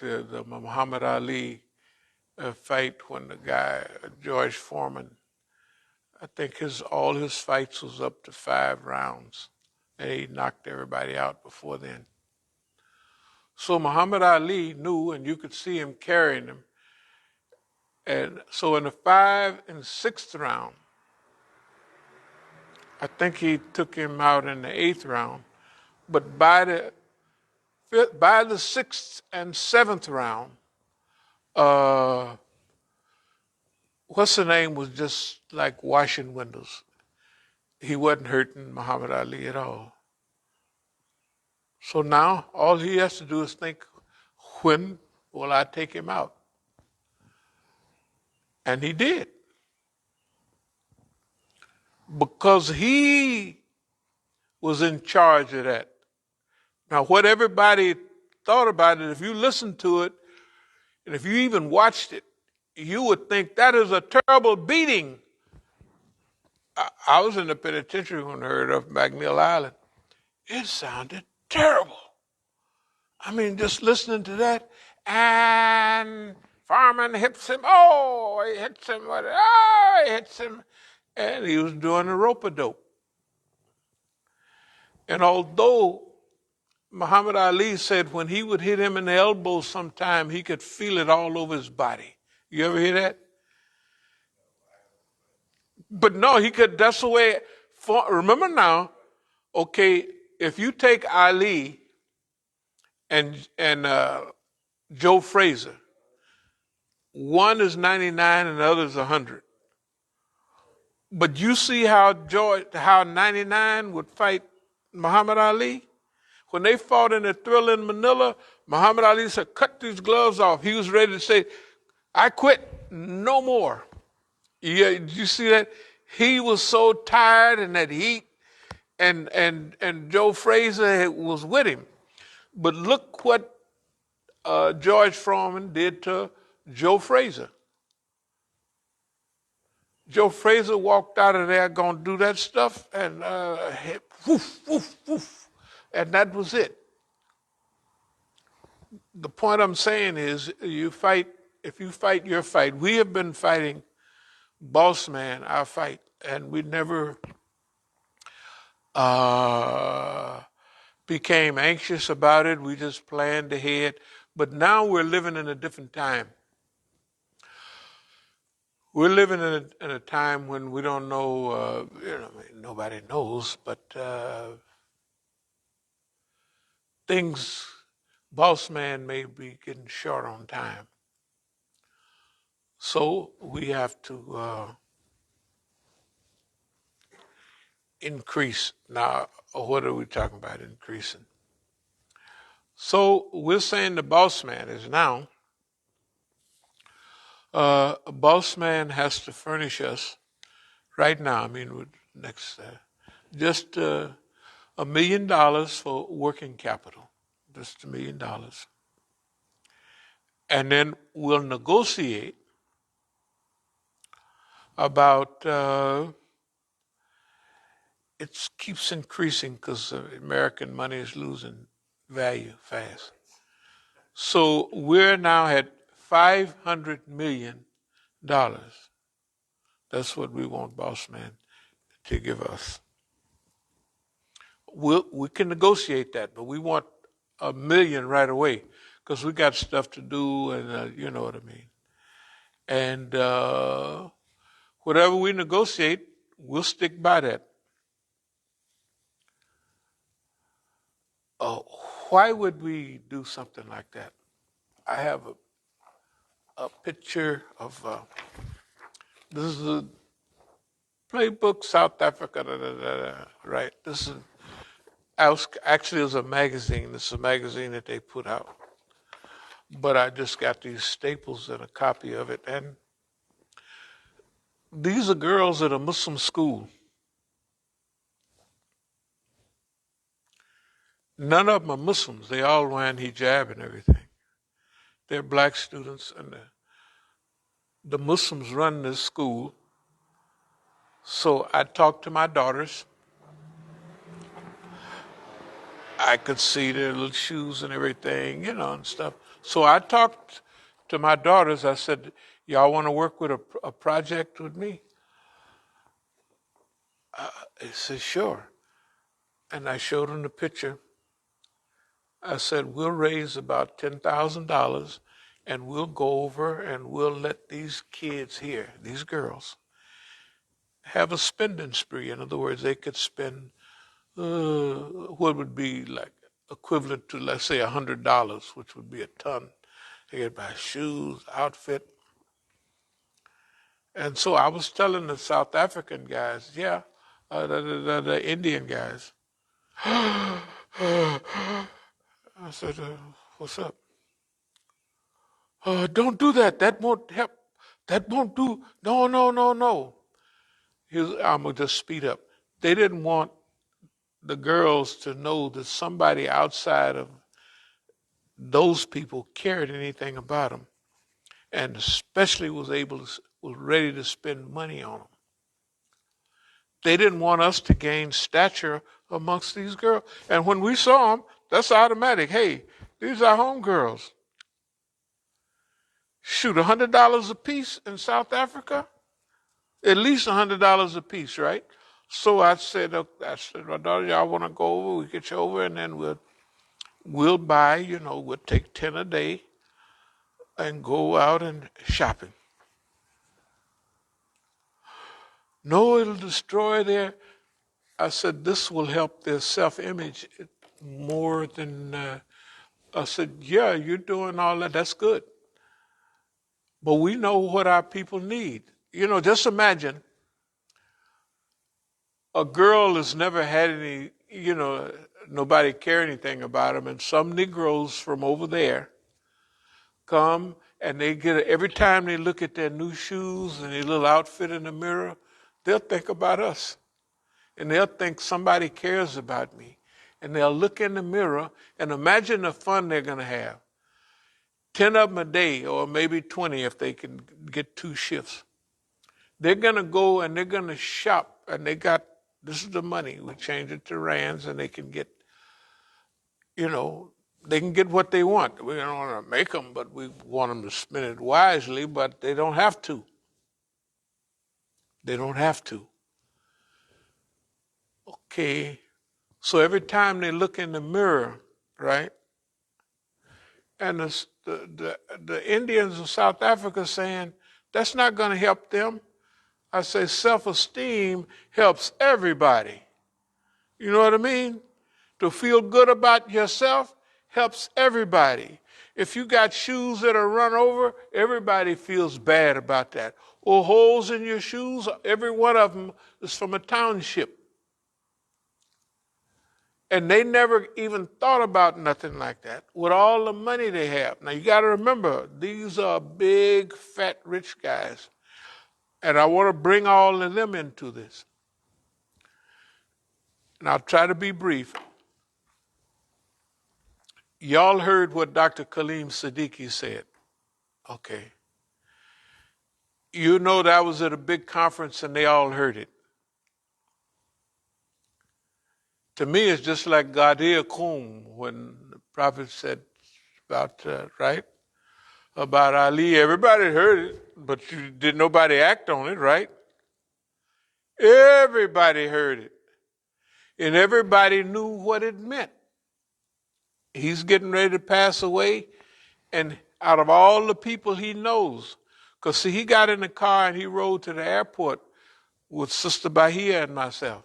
like the Muhammad Ali fight when the guy, George Foreman, I think all his fights was up to 5 rounds. And he knocked everybody out before then. So Muhammad Ali knew, and you could see him carrying him. And so in the 5th and 6th round, I think he took him out in the 8th round. But by the 6th and 7th round, what's the name was just like washing windows. He wasn't hurting Muhammad Ali at all. So now all he has to do is think, when will I take him out? And he did. Because he was in charge of that. Now, what everybody thought about it, if you listened to it, and if you even watched it, you would think that is a terrible beating. I was in the penitentiary when I heard of McNeil Island. It sounded terrible. I mean, just listening to that, and Farman hits him. Oh, he hits him. Oh, he hits him. And he was doing a rope-a-dope. And although Muhammad Ali said when he would hit him in the elbow sometime, he could feel it all over his body. You ever hear that? But no, he could, that's the way, remember now, okay, if you take Ali and Joe Frazier, one is 99 and the other is 100. But you see how 99 would fight Muhammad Ali? When they fought in the Thrilla in Manila, Muhammad Ali said, cut these gloves off. He was ready to say, I quit, no more. Yeah, did you see that? He was so tired in that heat, and Joe Frazier was with him. But look what George Foreman did to Joe Frazier. Joe Frazier walked out of there going to do that stuff, and woof, woof, woof. And that was it. The point I'm saying is, if you fight your fight. We have been fighting Bossman, our fight, and we never became anxious about it. We just planned ahead. But now we're living in a different time. We're living in a time when we don't know, nobody knows, but Bossman may be getting short on time. So we have to increase. Now, what are we talking about increasing? So we're saying the Bossman is now, Bossman has to furnish us right now, just $1 million for working capital, just $1 million. And then we'll negotiate about, it keeps increasing because American money is losing value fast. So we're now at $500 million. That's what we want Bossman to give us. We can negotiate that, but we want $1 million right away because we got stuff to do, and you know what I mean. And whatever we negotiate, we'll stick by that. Why would we do something like that? I have a picture of, this is a playbook, South Africa, right? This is, actually it was a magazine. This is a magazine that they put out. But I just got these staples and a copy of it. And these are girls at a Muslim school. None of them are Muslims. They all wearing hijab and everything. They're black students, and the Muslims run this school. So I talked to my daughters. I could see their little shoes and everything, and stuff. So I talked to my daughters. I said, y'all want to work with a project with me? They said, sure. And I showed them the picture. I said, we'll raise about $10,000 and we'll go over and we'll let these kids here, these girls, have a spending spree. In other words, they could spend what would be like equivalent to, let's say, $100, which would be a ton. They could buy shoes, outfit. And so I was telling the South African guys, the Indian guys. I said, what's up? Don't do that. That won't help. That won't do. No, no, no, no. I'm going to just speed up. They didn't want the girls to know that somebody outside of those people cared anything about them, and especially was ready to spend money on them. They didn't want us to gain stature amongst these girls. And when we saw them, that's automatic. Hey, these are homegirls. Shoot, $100 a piece in South Africa? At least $100 a piece, right? So I said, my daughter, y'all want to go over? We get you over, and then we'll buy. We'll take 10 a day and go out and shopping. No, it'll destroy their. I said, this will help their self-image more than. I said, yeah, you're doing all that. That's good. But we know what our people need. Just imagine a girl has never had any, nobody care anything about them, and some Negroes from over there come and they every time they look at their new shoes and their little outfit in the mirror, they'll think about us. And they'll think somebody cares about me. And they'll look in the mirror and imagine the fun they're going to have. 10 of them a day, or maybe 20 if they can get 2 shifts. They're going to go and they're going to shop, and this is the money. We change it to rands, and they can get, they can get what they want. We don't want to make them, but we want them to spend it wisely, but they don't have to. They don't have to. Okay, so every time they look in the mirror, right, and the Indians of South Africa saying, that's not going to help them. I say self-esteem helps everybody. You know what I mean? To feel good about yourself helps everybody. If you got shoes that are run over, everybody feels bad about that. Or holes in your shoes, every one of them is from a township. And they never even thought about nothing like that with all the money they have. Now, you got to remember, these are big, fat, rich guys. And I want to bring all of them into this. And I'll try to be brief. Y'all heard what Dr. Kaleem Siddiqui said. Okay. That was at a big conference and they all heard it. To me, it's just like Gadir Qum when the Prophet said about, right? About Ali. Everybody heard it, but did nobody act on it, right? Everybody heard it. And everybody knew what it meant. He's getting ready to pass away, and out of all the people he knows, because see, he got in the car and he rode to the airport with Sister Bahia and myself.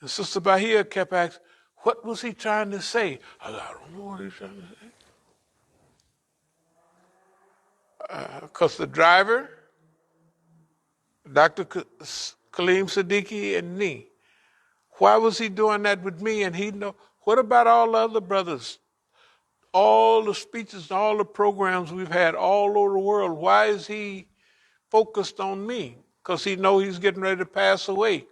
And Sister Bahia kept asking, what was he trying to say? I don't know what he's trying to say. Because the driver, Dr. Kaleem Siddiqui, and me, why was he doing that with me? And he know. What about all the other brothers? All the speeches, all the programs we've had all over the world. Why is he focused on me? Because he know he's getting ready to pass away.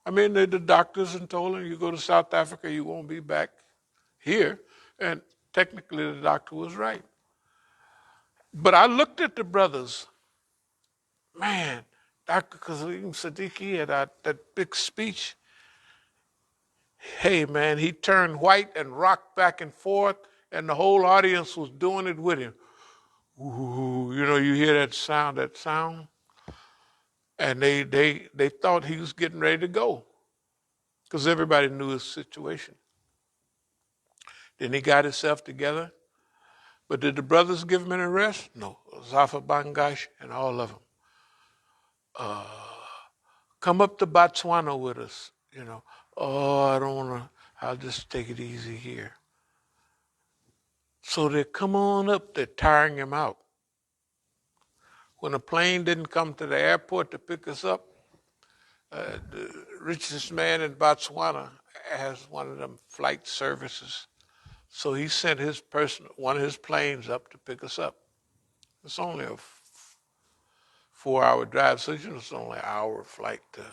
I mean, the doctors and told him, you go to South Africa, you won't be back here. And technically the doctor was right. But I looked at the brothers. Man, Dr. Kaleem Siddiqui had that big speech. Hey, man, he turned white and rocked back and forth. and the whole audience was doing it with him. Ooh, you hear that sound, and they thought he was getting ready to go because everybody knew his situation. Then he got himself together. But did the brothers give him any rest? No. Zafa Bangash and all of them. Come up to Botswana with us. Oh, I don't want to. I'll just take it easy here. So they come on up. They're tiring him out. When a plane didn't come to the airport to pick us up, the richest man in Botswana has one of them flight services. So he sent one of his planes up to pick us up. It's only a 4-hour drive, so it's only an hour flight to,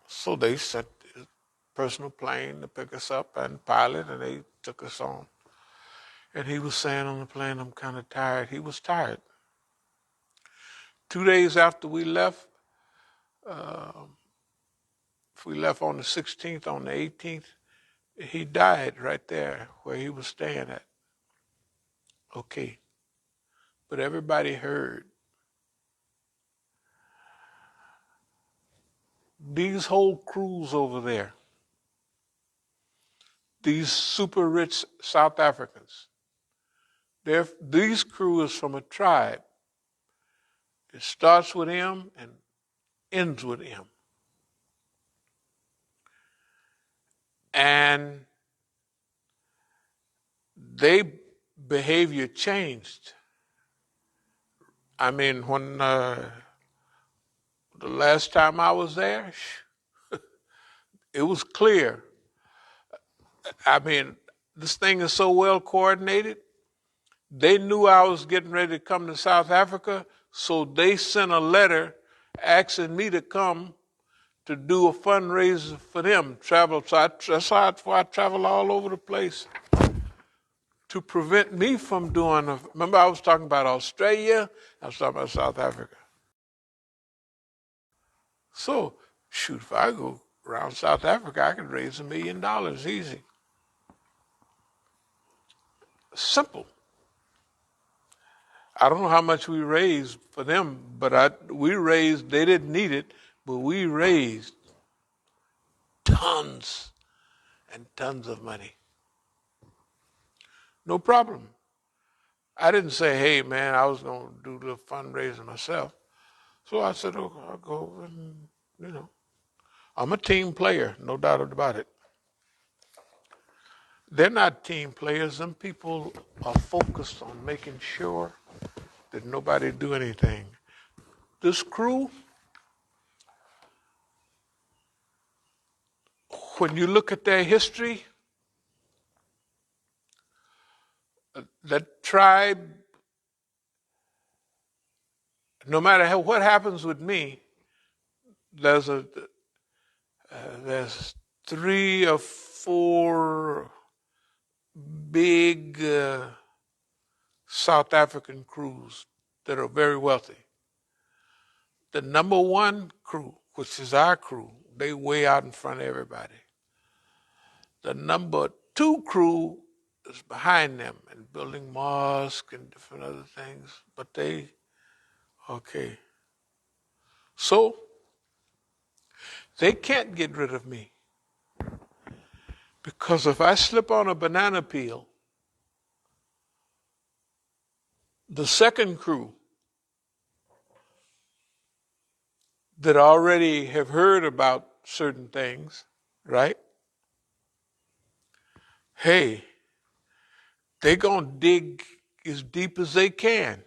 So they sent his personal plane to pick us up and pilot, and they took us on. And he was saying on the plane, I'm kind of tired. He was tired. 2 days after we left, we left on the 16th, on the 18th, he died right there where he was staying at. Okay. But everybody heard. These whole crews over there, these super rich South Africans, these crews from a tribe. It starts with M and ends with M. And their behavior changed. I mean, when the last time I was there, it was clear. I mean, this thing is so well coordinated. They knew I was getting ready to come to South Africa, so they sent a letter asking me to come to do a fundraiser for them. That's why I travel all over the place to prevent me from doing. Remember, I was talking about Australia. I was talking about South Africa. So, shoot, if I go around South Africa, I could raise $1 million easy. Simple. I don't know how much we raised for them, but they didn't need it, but we raised tons and tons of money. No problem. I didn't say, hey, man, I was going to do the fundraising myself. So I said, oh, I'll go and, I'm a team player, no doubt about it. They're not team players. Them people are focused on making sure that nobody do anything. This crew, when you look at their history, that tribe, no matter what happens with me, there's 3 or 4 big South African crews that are very wealthy. The number 1 crew, which is our crew, they way out in front of everybody. The number 2 crew is behind them and building mosques and different other things, but okay. So, they can't get rid of me. Because if I slip on a banana peel, the second crew that already have heard about certain things, right? Hey, they're going to dig as deep as they can.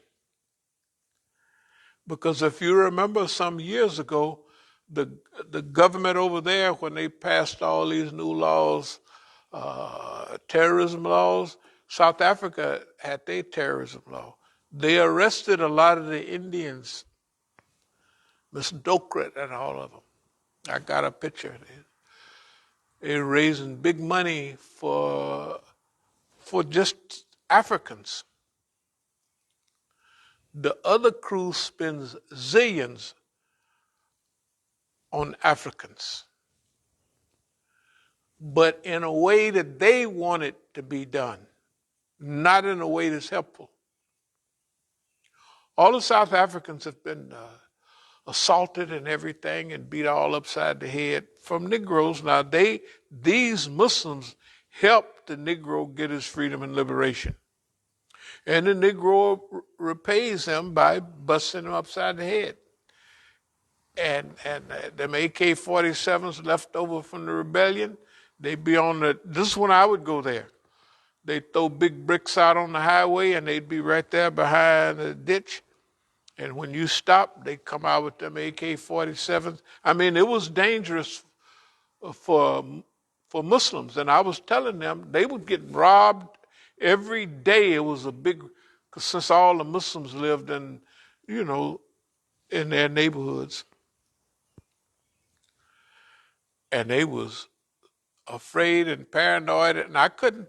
Because if you remember some years ago, the government over there, when they passed all these new laws, terrorism laws, South Africa had their terrorism law. They arrested a lot of the Indians, Miss Dokret and all of them. I got a picture. They're raising big money for just Africans. The other crew spends zillions on Africans. but in a way that they want it to be done, not in a way that's helpful. All the South Africans have been assaulted and everything and beat all upside the head from Negroes. Now these Muslims helped the Negro get his freedom and liberation. And the Negro repays them by busting them upside the head. And them AK-47s left over from the rebellion, they'd be on this is when I would go there. They'd throw big bricks out on the highway and they'd be right there behind the ditch. And when you stop, they come out with them AK-47s. I mean, it was dangerous for Muslims. And I was telling them they would get robbed every day. It was a big, cause since all the Muslims lived in, in their neighborhoods. And they was afraid and paranoid, and I couldn't